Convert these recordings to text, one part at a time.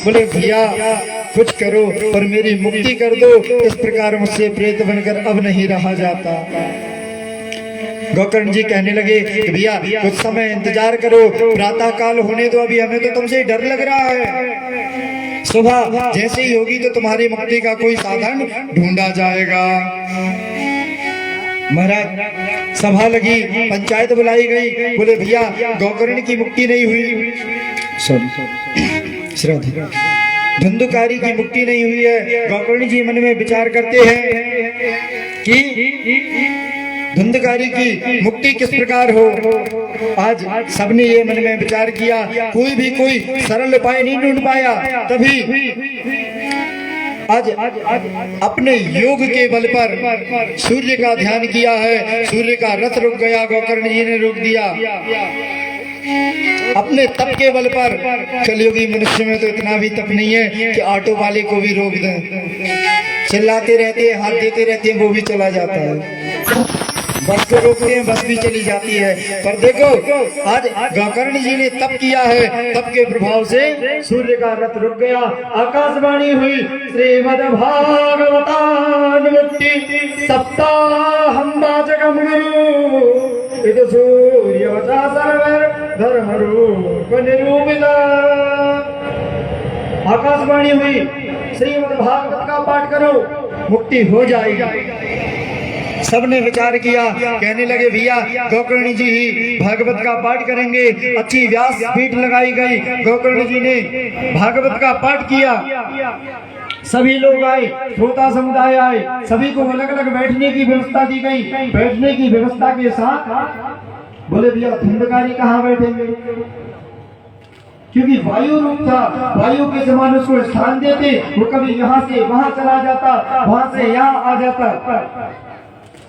बोले भैया कुछ करो पर मेरी मुक्ति कर दो, इस प्रकार मुझसे प्रेत बनकर अब नहीं रहा जाता। गोकर्ण जी कहने लगे कि भैया कुछ समय इंतजार करो, प्रातः काल होने दो, अभी हमें तो तुमसे डर लग रहा है। सुबह जैसे ही होगी तो तुम्हारी मुक्ति का कोई साधन ढूंढा जाएगा। महाराज सभा लगी, पंचायत बुलाई गई। बोले भैया गोकर्ण की मुक्ति नहीं हुई, श्रद्धा धुंधुकारी की मुक्ति नहीं हुई है। गोकर्ण जी मन में विचार करते हैं कि धुंधकारी की मुक्ति किस प्रकार हो। आज सबने ये मन में विचार किया, कोई सरल उपाय नहीं ढूंढ पाया। तभी आज अपने योग के बल पर सूर्य का ध्यान किया है, सूर्य का रथ रुक गया, गोकर्ण जी ने रोक दिया। अपने तप के बल पर, कलयुगी मनुष्य में तो इतना भी तप नहीं है कि ऑटो वाले को भी रोक दें। चिल्लाते रहते हैं, हाथ देते रहते हैं, वो भी चला जाता है। बस को रोकते हैं, बस भी चली जाती है। पर देखो आज गोकर्ण जी ने तप किया है, तप के प्रभाव से सूर्य का रथ रुक गया। आकाशवाणी हुई, श्रीमद् भागवतानुमुक्ति सप्ताहं वाचकं गुरु इति सूर्यवचा सर्वैर् धर्मरूप निरूपिता। आकाशवाणी हुई, श्रीमद् भागवत का पाठ करो, मुक्ति हो जाएगी। सबने विचार किया, कहने लगे भैया गोकर्ण जी ही भागवत का पाठ करेंगे। अच्छी व्यास पीठ लगाई गई, गोकर्ण जी ने भागवत का पाठ किया। सभी लोग आए, श्रोता समुदाय आए, सभी को अलग अलग बैठने की व्यवस्था दी गई। बैठने की व्यवस्था के साथ बोले भैया धुंधकारी कहाँ बैठेंगे, क्योंकि वायु रूप था, वायु के समान उसको स्थान देते, वो कभी यहाँ से वहां चला जाता, वहां से यहाँ आ जाता।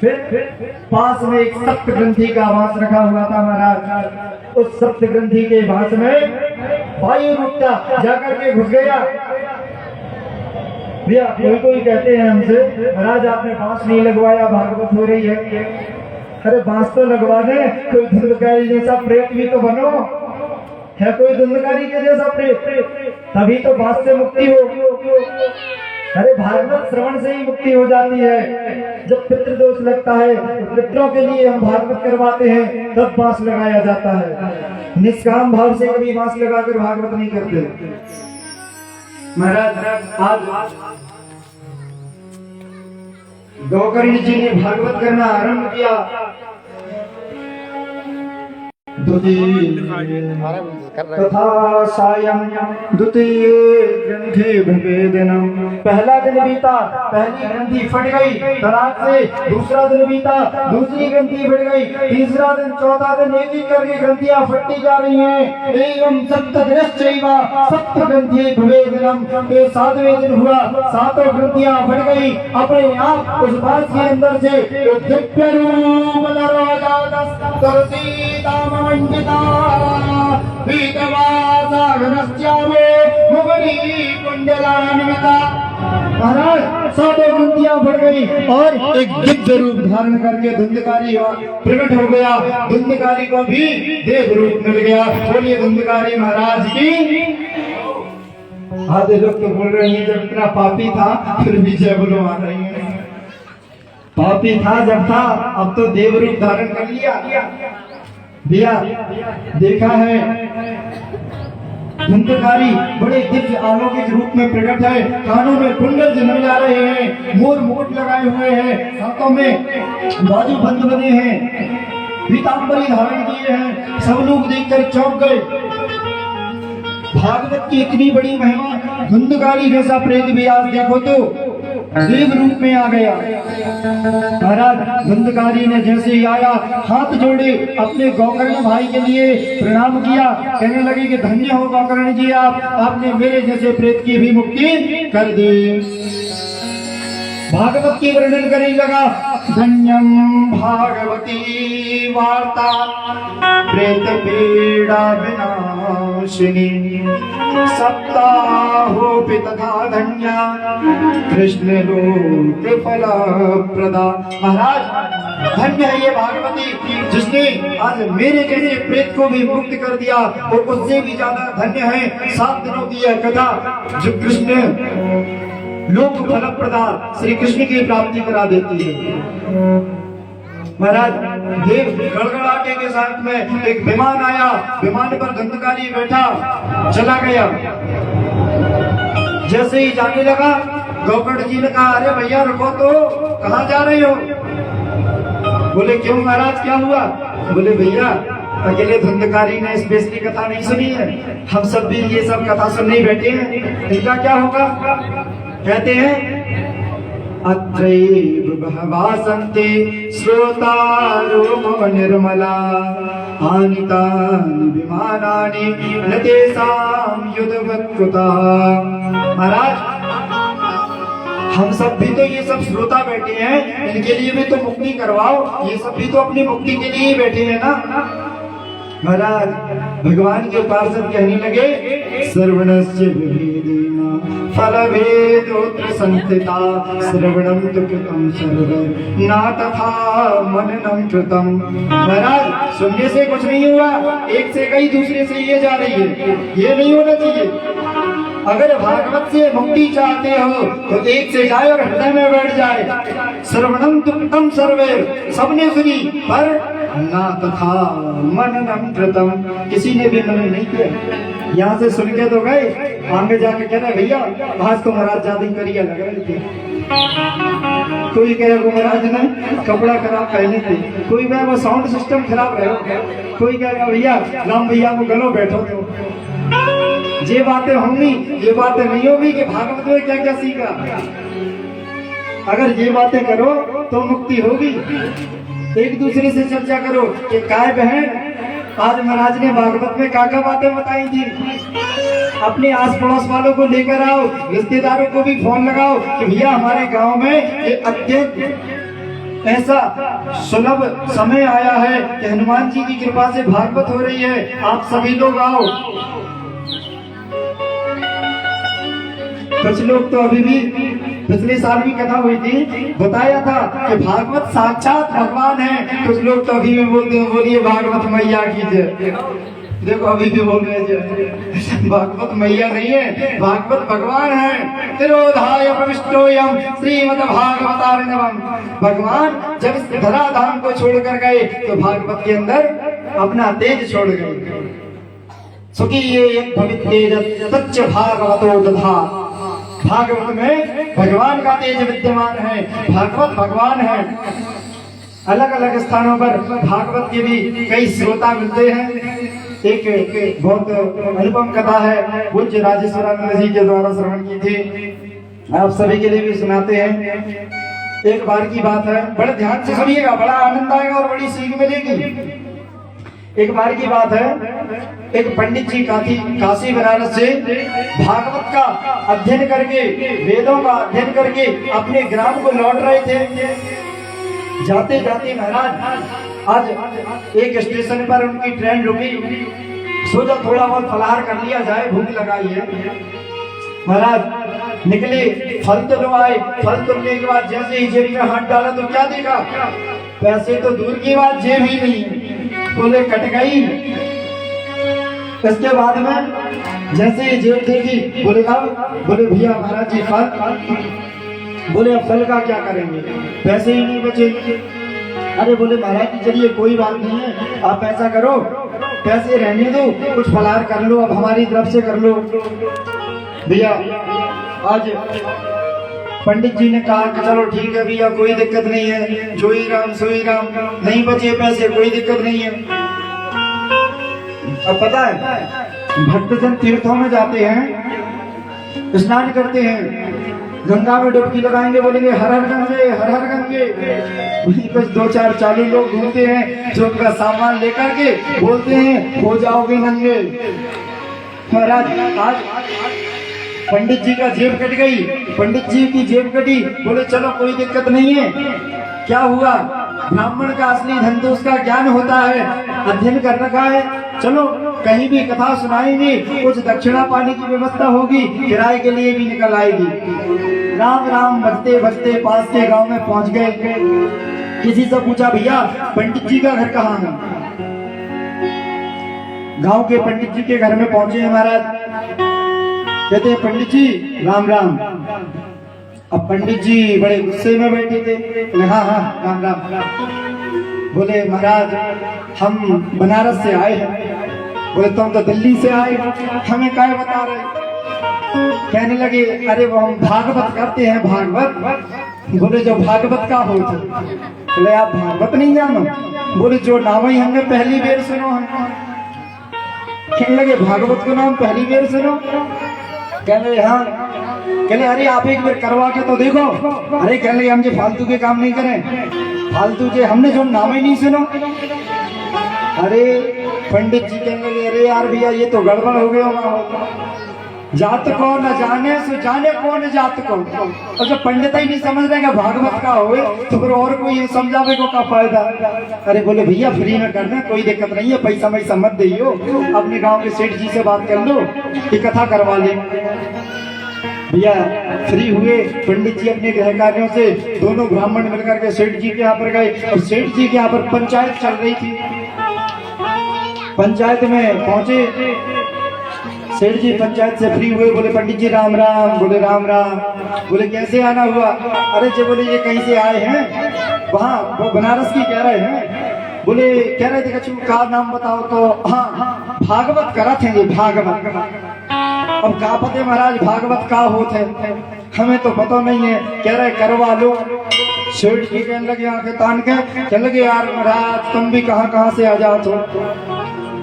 फिर पास में एक सप्त ग्रंथि का वास रखा हुआ था महाराज। उस सप्त ग्रंथि के वास में वायु रूप था, जाकर के घुस गया। भैया कोई कहते हैं हमसे, महाराज आपने बांस नहीं लगवाया, भागवत हो रही है। अरे बांस तो लगवा दे, कोई धुंधकारी जैसा प्रेत भी तो बनो। है कोई धुंधकारी के जैसा प्रेत, तभी तो बांस से मुक्ति हो। अरे भागवत श्रवण से ही मुक्ति हो जाती है। जब पितृदोष लगता है तो पितरों के लिए हम भागवत करवाते हैं, तब बांस लगाया जाता है। निष्काम भाव से कभी बांस लगाकर भागवत नहीं करते। महाराज आज गोकर्ण जी ने भागवत करना आरंभ किया। तथा सायं द्वितीय ग्रंथि भवेदनम। पहला दिन बीता, पहली ग्रंथि फट गई, तलाक से दूसरा दिन बीता, दूसरी ग्रंथि फट गई, तीसरा दिन, चौथा दिन, एक एक करके ग्रंथियां फटती जा रही हैं। एवं सप्तदिनश्चैव सप्त ग्रंथि भवेदनम। ये सातवें दिन हुआ, सातों ग्रंथियां फट गई। अपने आप उस बात के अंदर से दिव्य रूप महाराज सातों ग्रंथियां फट गई और एक दिव्य रूप धारण करके धुंधकारी प्रकट हो गया। धुंधकारी को भी देव रूप मिल गया। बोलिए धुंधकारी महाराज की। आधे लोग तो बोल रहे हैं जब इतना पापी था फिर भी जय बोलो आ रही है। पापी था जब था, अब तो देव रूप धारण कर लिया। भैया देखा है धुंधकारी बड़े दिव्य अलौकिक रूप में प्रकट है। कानों में कुंडल जन्म जा रहे हैं, मोर मुकुट लगाए हुए हैं, हाथों में बाजू बंद बने हैं, पीतांबरी धारण किए हैं। सब लोग देखकर चौंक गए। भागवत की इतनी बड़ी महिमा, धुंधकारी जैसा प्रेत भी आज देखो तो देव रूप में आ गया। महाराज धुंधकारी ने जैसे ही आया, हाथ जोड़े, अपने गोकर्ण भाई के लिए प्रणाम किया। कहने लगे कि धन्य हो गोकर्ण जी, आपने मेरे जैसे प्रेत की भी मुक्ति कर दी। भागवत की वर्णन करने लगा। धन्यम भागवती वार्ता प्रेत पीड़ा विनाशिनी सप्ताहोपि तथा धन्या कृष्ण लोक फलप्रदा। महाराज धन्य है ये भागवती जिसने आज मेरे जैसे प्रेत को भी मुक्त कर दिया, और उससे भी ज्यादा धन्य है 7 दिनों की यह कथा जो कृष्ण लोक फलप्रदा श्री कृष्ण की प्राप्ति करा देती है। महाराज देव गड़गड़ाटे के साथ में एक विमान आया, विमान पर धंधकारी बैठा चला गया। जैसे ही जाने लगा गौकर्ण जी ने कहा, अरे भैया रुको तो, कहाँ जा रहे हो? बोले क्यों महाराज क्या हुआ? बोले भैया अकेले धंधकारी ने स्पेशली कथा नहीं सुनी है, हम सब भी ये सब कथा सुनने बैठे हैं, इनका क्या होगा? कहते हैं अत्रैव बहवः सन्ति श्रोतारो निर्मला आनीतानि विमानानि न तेषां युधवत् कुतः। महाराज हम सब भी तो ये सब श्रोता बैठे हैं, इनके लिए भी तो मुक्ति करवाओ, ये सब भी तो अपनी मुक्ति के लिए ही बैठे हैं ना। महाराज भगवान के पार्षद कहने लगे, श्रवणस्य विभेदेन फलभेदोऽत्र संस्थिता श्रवणं तु कृतं सर्वं न तथा मननं कृतं। महाराज सुनने से कुछ नहीं हुआ, एक से कई दूसरे से ये जा रही है, ये नहीं होना चाहिए। अगर भागवत से मुक्ति चाहते हो तो एक से जाए और हृदय में बैठ जाए। श्रवणं तु कृतं सर्वे, सबने सुनी पर ना तथा मननं कृतं, किसी ने भी मनन नहीं किया। यहाँ से सुन के तो गए, आगे जाके कह रहे भैया आज तो महाराज ज्यादा ही करिया लग रहे थे। कोई कहे वो महाराज ने कपड़ा खराब पहने थे, कोई कहे वो साउंड सिस्टम खराब रहे, कोई कहेगा भैया राम भैया को गलो बैठो। ये बातें होंगी, ये बातें नहीं होगी कि भागवत में क्या क्या सीखा। अगर ये बातें करो तो मुक्ति होगी। एक दूसरे से चर्चा करो कि काय बहन आज महाराज ने भागवत में क्या क्या बातें बताई थी। अपने आस पड़ोस वालों को लेकर आओ, रिश्तेदारों को भी फोन लगाओ कि भैया हमारे गांव में ये अत्यंत ऐसा सुलभ समय आया है कि हनुमान जी की कृपा से भागवत हो रही है, आप सभी लोग आओ। कुछ लोग तो अभी भी, पिछले साल भी कथा हुई थी, बताया था कि भागवत साक्षात भगवान है। कुछ लोग तो अभी भी बोलते हैं बोलिए भागवत मैया की जय। देखो अभी भी बोल रहे हैं भागवत मैया नहीं है, भागवत भगवान है। तिरोधाय प्रविष्टोयम श्रीमद्भागवतार्णवम्। भगवान जब इस धराधाम को छोड़कर गए तो भागवत के अंदर अपना तेज छोड़ गए। सुखी ये भविष्य सच्च भागवतो दधा। भागवत में भगवान का तेज विद्यमान है, भागवत भगवान है। अलग अलग स्थानों पर भागवत के भी कई श्रोता मिलते हैं। एक बहुत अनुपम कथा है, पूज्य राजेश्वरानंद जी के द्वारा श्रवण की थी, आप सभी के लिए भी सुनाते हैं। एक बार की बात है, बड़े ध्यान से सुनिएगा, बड़ा आनंद आएगा और बड़ी सीख मिलेगी। एक बार की बात है, एक पंडित जी काशी बनारस से भागवत का अध्ययन करके, वेदों का अध्ययन करके अपने ग्राम को लौट रहे थे। जाते जाते महाराज आज एक स्टेशन पर उनकी ट्रेन रुकी, सोचा थोड़ा बहुत फलाहार कर लिया जाए, भूख लगाई है। महाराज निकले, फल तो लो आए, फल तुलने के बाद जैसे ही जेब में हाथ डाला तो क्या देखा, पैसे तो दूर की बात जेब ही नहीं, बोले कट गई। इसके बाद में जैसे ही जेब देखी, बोले बोले भैया महाराज जी फल। बोले अब फल का क्या करेंगे, पैसे ही नहीं बचे। अरे बोले महाराज जी चलिए कोई बात नहीं है, आप ऐसा करो पैसे रहने दो, कुछ फलाहार कर लो, अब हमारी तरफ से कर लो। भैया आज पंडित जी ने कहा कि चलो ठीक है भैया कोई दिक्कत नहीं है, जो ही राम सोई राम, नहीं बचे पैसे कोई दिक्कत नहीं है। अब पता है भक्तजन तीर्थों में जाते हैं, स्नान करते हैं, गंगा में डुबकी लगाएंगे, बोलेंगे हर हर गंगे हर हर गंगे। वहीं कुछ 2-4 चालू लोग घूमते हैं जो उनका सामान लेकर के बोलते हैं हो जाओगे नंगे। महाराज आज पंडित जी का जेब कट गई, पंडित जी की जेब कटी, बोले चलो कोई दिक्कत नहीं है। क्या हुआ, ब्राह्मण का असली धन तो उसका ज्ञान होता है, अध्ययन कर रखा है, चलो कहीं भी कथा सुनाएंगे कुछ दक्षिणा पाने की व्यवस्था होगी, किराए के लिए भी निकल आएगी। राम राम बजते बजते पास के गांव में पहुंच गए। किसी से पूछा, भैया पंडित जी का घर कहाँ है? गांव के पंडित जी के घर में पहुंचे हैं महाराज। कहते हैं, पंडित जी राम राम। अब पंडित जी बड़े गुस्से में बैठे थे। बोले, हाँ हाँ राम राम। बोले, महाराज हम बनारस से आए हैं। बोले, तुम तो दिल्ली से आए, हमें क्या बता रहे? कहने लगे, अरे वो हम भागवत करते हैं, भागवत। बोले, जो भागवत का होता? बोले, आप भागवत नहीं जानो? बोले, जो नाम ही हमने पहली बार सुनो है। कहने लगे, भागवत को नाम पहली बार सुनो? कहने लगे, हाँ। कहले, अरे आप एक बार करवा के तो देखो। अरे कहने लगे, हम जो फालतू के काम नहीं करें, फालतू के हमने जो नाम ही नहीं सुनो। अरे पंडित जी कहने लगे, अरे यार भैया ये तो गड़बड़ हो गया। जात को न जाने सो जाने कौन जात को। और जब पंडित ही नहीं समझ रहे भागवत का हो तो फिर और कोई समझावे को क्या फायदा? अरे बोले, भैया फ्री में कर दें, कोई दिक्कत नहीं है, पैसा वैसा मत दियो, अपने गांव के सेठ जी से बात कर लो कि कथा करवा ले। भैया फ्री हुए। पंडित जी अपने गृह कार्यों से दोनों ब्राह्मण मिलकर के सेठ जी के यहाँ पर गए। और सेठ जी के यहाँ पर पंचायत चल रही थी। पंचायत में पहुंचे सेठ जी, पंचायत से फ्री हुए। बोले, पंडित जी राम राम। बोले, राम राम। बोले, कैसे आना हुआ? अरे जी बोले, ये कहीं से आए हैं? वहाँ वो बनारस की कह रहे हैं। बोले, कह रहे थे कछु का नाम बताओ तो? हाँ भागवत करा थे ये, भागवत। अब का पते महाराज भागवत का होते है, हमें तो पता नहीं है। कह रहे करवा लो। सेठ जी कहने लगे आंखें तान के, कहने लगे, यार महाराज तुम भी कहाँ से आ जाओ, तो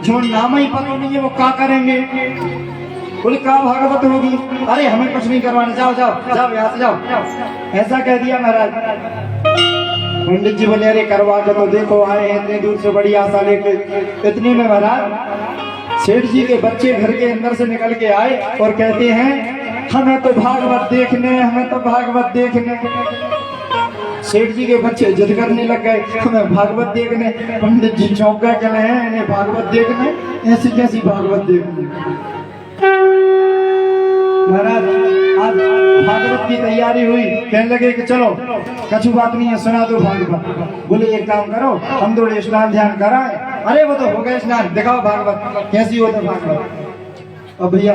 जो नाम ही पता नहीं है वो क्या करेंगे? बोले, का भागवत होगी? अरे हमें कुछ नहीं करवाना, जाओ जाओ जाओ यहाँ से जाओ। ऐसा कह दिया महाराज। पंडित जी बोले, अरे करवा के तो देखो, आए हैं इतनी दूर से बड़ी आशा लेके। इतने में महाराज सेठ जी के बच्चे घर के अंदर से निकल के आए और कहते हैं, हमें तो भागवत देखने, हमें तो भागवत देखने। सेठ जी के बच्चे जिद करने लग गए, हमें भागवत देखने। पंडित जी चौंका चले हैं, इन्हें भागवत देखने? ऐसी कैसी भागवत देखने? महाराज आज भागवत की तैयारी हुई। कहने लगे कि चलो कछु बात नहीं है, सुना दो भागवत। बोले, एक काम करो, हम थोड़े स्नान ध्यान कराएं। अरे वो तो हो गए स्नान, दिखाओ भागवत कैसी होता भागवत। अब भैया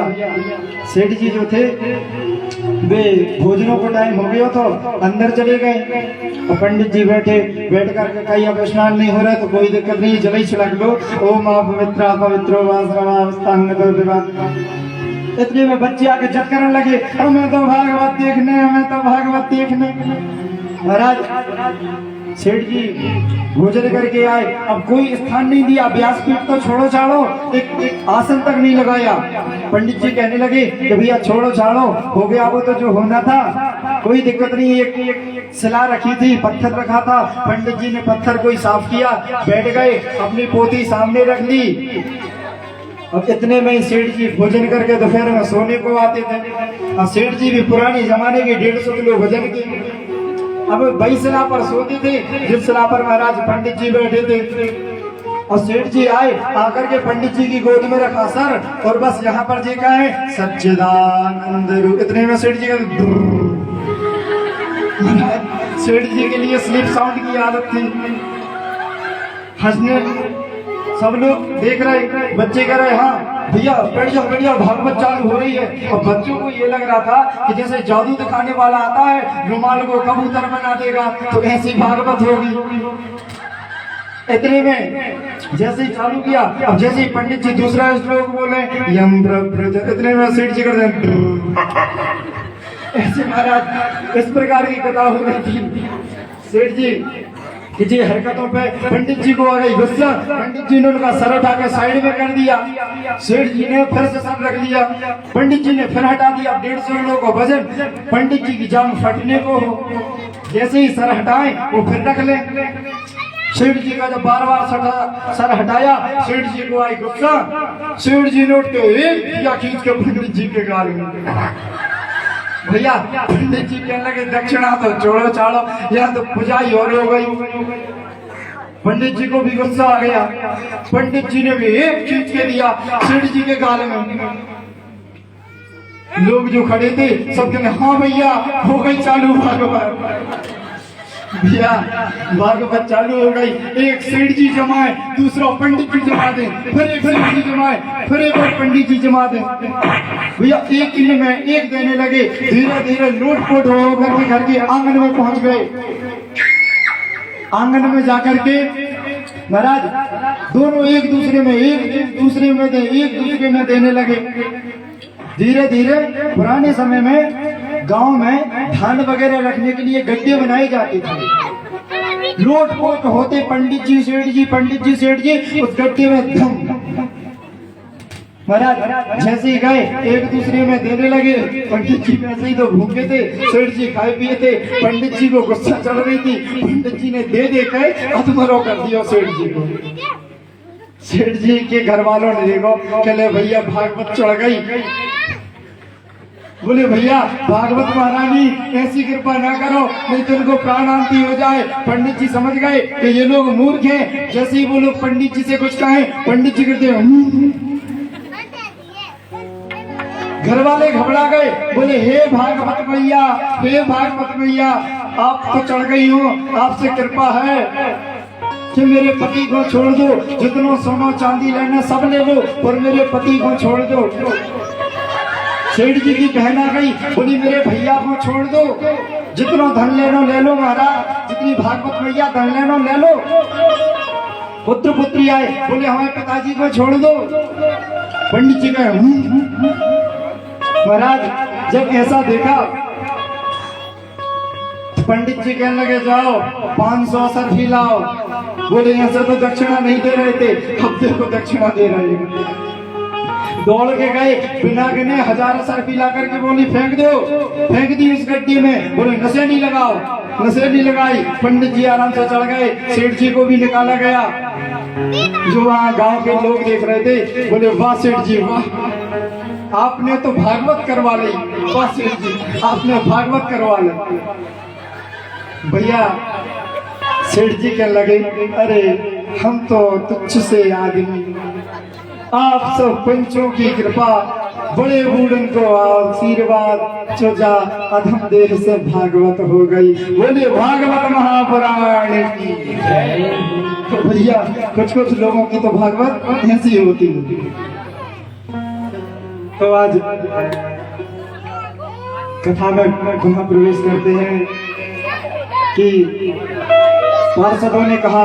सेठ जी जो थे वे भोजनों को टाइम हो गया तो अंदर चले गए। और पंडित जी बैठ करके कहीं अब स्नान नहीं हो रहा है तो कोई दिक्कत नहीं, जल ही छिड़क लो। ओम पवित्र पवित्रो इतने में बच्चे आके जद करने लगे, हमें तो भागवत देखने, हमें तो भागवत देखने। महाराज सेठ जी भोजन करके आए, अब कोई स्थान नहीं दिया, व्यासपीठ तो छोड़ो छाड़ो, एक आसन तक नहीं लगाया। पंडित जी कहने लगे कि भैया छोड़ो छाड़ो, हो गया वो तो जो होना था, कोई दिक्कत नहीं। एक सिला रखी थी, पत्थर रखा था, पंडित जी ने पत्थर को ही साफ किया, बैठ गए, अपनी पोथी सामने रख ली। अब इतने में ही सेठ जी भोजन करके दोपहर में सोने को आते थे। और सेठ जी भी पुराने जमाने के 150 किलो वजन की, अब वही सिला पर सोते थे जिस सिला पर महाराज पंडित जी बैठे थे। और सेठ जी आए, आकर के पंडित जी की गोद में रखा सर, और बस यहाँ पर जी का है सच्चिदानंद रूप। इतने में सेठ जी का सेठ जी के लिए स्लीप साउंड की आदत थी। हंसने सब लोग देख रहे, बच्चे कह रहे, हाँ भैया बढ़िया भागवत चालू हो रही है। और बच्चों को ये लग रहा था कि जैसे जादू दिखाने वाला आता है, रुमाल को कबूतर बना देगा, तो ऐसी भागवत होगी। इतने में जैसे ही चालू किया, अब जैसे ही पंडित जी दूसरा श्लोक बोले, यम इतने में सेठ जी कर ऐसे महाराज इस प्रकार की कथा हो रही थी। सेठ जी की हरकतों पे पंडित जी को आ गई गुस्सा। पंडित जी ने उनका सर उठा के साइड में कर दिया। सेठ जी ने फिर से सर रख दिया, पंडित जी ने फिर हटा दिया। 150 किलो को वजन, पंडित जी की जान फटने को हो। जैसे ही सर हटाए वो फिर रख ले। सेठ जी का जब बार सर हटाया, सेठ जी को आई गुस्सा। सेठ जी ने उठ के एक या खींच के पंडित जी के गाल में। भैया पंडित जी कहने लगे, दक्षिणा तो छोड़ो छाड़ो, यहाँ तो पुजाई और हो गई। पंडित जी को भी गुस्सा आ गया। पंडित जी ने भी एक खींच के दिया सेठ जी के गाल में। लोग जो खड़े थे सब कहने हाँ भैया हो गई चालू भागवत। भैया भागवत चालू हो गई। एक सेठ जी जमाए, दूसरा पंडित जी जमा दे, फिर एक सेठ जी जमाए, फिर एक और पंडित जी जमा दे। भैया एक किले में एक देने लगे। धीरे धीरे लूटपोट हो करके घर के आंगन में पहुंच गए। आंगन में जाकर के महाराज दोनों एक दूसरे में देने लगे। धीरे धीरे पुराने समय में गांव में धान वगैरह रखने के लिए गड्ढे बनाए जाते थे। लोटपोट होते पंडित जी सेठ जी उस गड्ढे में धम। महाराज जैसे ही गए एक दूसरे में देने लगे। पंडित जी वैसे ही तो भूखे थे, सेठ जी खाए पिए थे। पंडित जी को गुस्सा चढ़ रही थी। पंडित जी ने दे के अधमरो कर दिया सेठ जी को। सेठ जी के घर वालों ने देखो, चले भैया भागवत चढ़ गई। बोले भैया भागवत महारानी ऐसी कृपा ना करो नहीं तो उनको प्राणांति हो जाए। पंडित जी समझ गए कि ये लोग मूर्ख हैं। जैसे ही वो लोग पंडित जी से कुछ कहें, पंडित जी करते घर वाले घबरा गए। बोले हे भागवत भैया आप तो चढ़ गई हो, आपसे कृपा है कि मेरे पति को छोड़ दो। जितना सोना चांदी लेना सब ले लो और मेरे पति को छोड़ दो। सेठ जी की कहना गई, बोली मेरे भैया को छोड़ दो। जितना धन लेना ले लो महाराज, जितनी भागवत भैया धन लेना ले लो। पुत्र पुत्री आए, बोले हमारे पिताजी को छोड़ दो। पंडित जी कहे महाराज जब ऐसा देखा पंडित जी कहने लगे जाओ 500 सरफी लाओ। बोले ऐसे तो दक्षिणा नहीं दे रहे थे, अब देखो दक्षिणा दे रहे हैं। दौड़ के गए, बिना गिने 1000 सरफी ला करके बोली फेंक दो। फेंक दी उस गड्ढे में। बोले नशे नहीं लगाओ, नशे नहीं लगाई। पंडित जी आराम से चढ़ गए। सेठ जी को भी निकाला गया। जो वहाँ गांव के लोग देख रहे थे बोले वाह सेठ जी वाह, आपने तो भागवत करवा ली। वाह सेठ जी आपने भागवत करवा ली। भैया सेठ जी कहने लगे अरे हम तो तुच्छ से आदमी, आप सब पंचों की कृपा, बड़े बूढ़न को आशीर्वाद, चोजा अधम देर से भागवत हो गई। बोले भागवत महापुराण की। तो भैया कुछ लोगों की तो भागवत ऐसी होती है। तो आज कथा में पुनः प्रवेश करते हैं कि पार्षदों ने कहा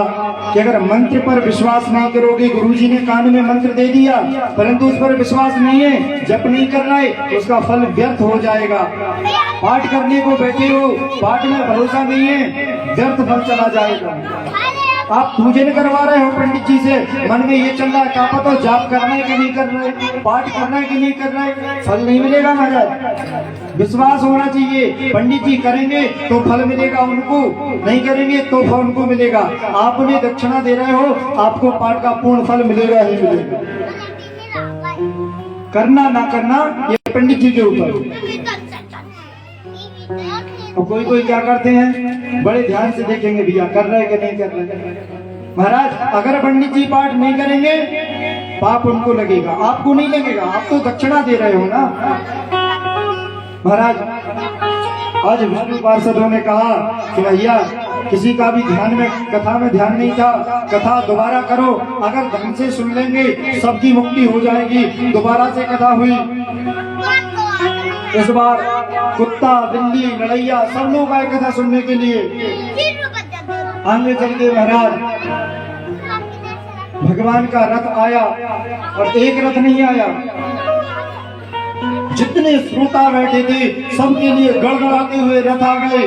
कि अगर मंत्र पर विश्वास नहीं करोगे, गुरुजी ने कान में मंत्र दे दिया परंतु उस पर विश्वास नहीं है, जप नहीं कर रहे तो उसका फल व्यर्थ हो जाएगा। पाठ करने को बैठे हो, पाठ में भरोसा नहीं है, व्यर्थ फल चला जाएगा। आप पूजन करवा रहे हो पंडित जी से, मन में ये चल रहा है क्या पता जाप करना है कि नहीं कर रहे, पाठ करना है कि नहीं कर रहे, फल नहीं मिलेगा महाराज। विश्वास होना चाहिए, पंडित जी करेंगे तो फल मिलेगा उनको, नहीं करेंगे तो फल उनको मिलेगा। आप उन्हें दक्षिणा दे रहे हो, आपको पाठ का पूर्ण फल मिलेगा ही मिलेगा। करना ना करना ये पंडित जी के ऊपर। तो कोई क्या करते हैं, बड़े ध्यान से देखेंगे भैया कर रहे कि नहीं कर रहे। महाराज अगर पंडित जी पाठ नहीं करेंगे पाप उनको लगेगा, आपको नहीं लगेगा, आप तो दक्षिणा दे रहे हो ना। महाराज आज विष्णु पार्षदों ने कहा कि भैया किसी का भी ध्यान में कथा में ध्यान नहीं था, कथा दोबारा करो, अगर ढंग से सुन लेंगे सबकी मुक्ति हो जाएगी। दोबारा से कथा हुई। इस बार कुत्ता बिल्ली लड़ैया सब लोग आए कथा सुनने के लिए। आगे चल के महाराज भगवान का रथ आया और एक रथ नहीं आया, जितने श्रोता बैठे थे सबके लिए गड़गड़ाते हुए रथ आ गए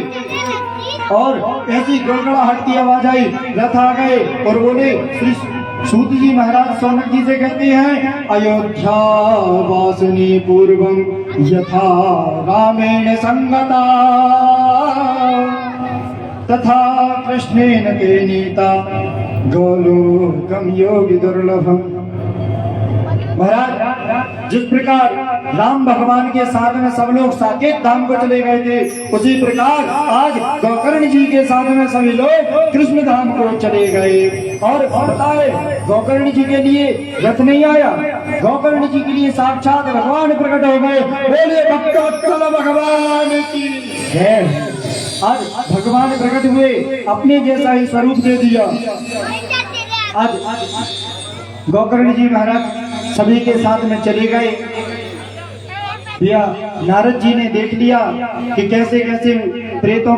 और ऐसी गड़गड़ाहट की आवाज आई, रथ आ गए और बोले श्री सूत जी महाराज सौनक जी से कहते हैं अयोध्या वासनी पूर्वम यथा रामेण संगता तथा कृष्णेन ते नीता गोलोकम योगी दुर्लभम। महाराज जिस प्रकार राम भगवान के साथ में सब लोग साकेत धाम को चले गए थे, उसी प्रकार आज गोकर्ण जी के साथ में सभी लोग कृष्ण धाम को चले गए। और बताए गोकर्ण जी के लिए रथ नहीं आया, गोकर्ण जी के लिए साक्षात भगवान प्रकट हो गए। बोले भक्तवत्सल भगवान की जय। आज भगवान प्रकट हुए, अपने जैसा ही स्वरूप दे दिया। आज गोकर्ण जी महाराज सभी के साथ में चले गए। भैया नारद जी ने देख लिया कि कैसे कैसे प्रेतों की